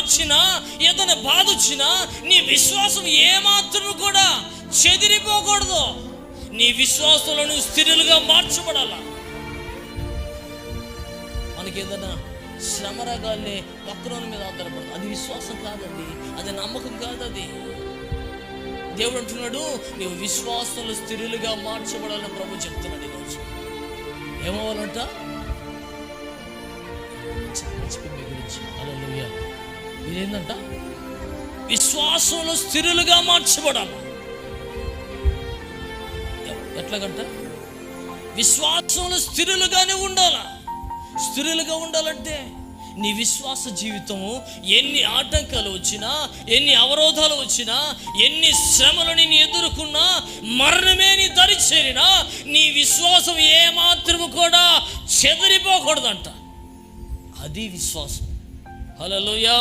వచ్చినా ఏదైనా బాధ వచ్చినా నీ విశ్వాసం ఏమాత్రము కూడా చెదిరిపోకూడదు. నీ విశ్వాసంలో నువ్వు స్థిరులుగా మార్చబడాల. మనకి ఏదైనా శ్రమ రకాలే పక్కన మీద ఆధారపడదు, అది విశ్వాసం కాదండి, అది నమ్మకం కాదు. అది దేవుడు అంటున్నాడు, నీవు విశ్వాసంలో స్థిరులుగా మార్చబడాలని ప్రభు చెప్తున్నాడు. ఈరోజు ఏమవ్వాలంట? మీ గురించి హల్లెలూయా, మీరేందంట? విశ్వాసంలో స్థిరులుగా మార్చబడాలి. ఎట్లాగంట? విశ్వాసంలో స్థిరులుగానే ఉండాలా. స్థిరులుగా ఉండాలంటే నీ విశ్వాస జీవితము ఎన్ని ఆటంకాలు వచ్చినా, ఎన్ని అవరోధాలు వచ్చినా, ఎన్ని శ్రమలు నేను ఎదుర్కొన్నా, మరణమే నీ దరి చేరినా నీ విశ్వాసం ఏమాత్రము కూడా చెదిరిపోకూడదంట. అది విశ్వాసం. హల్లెలూయా.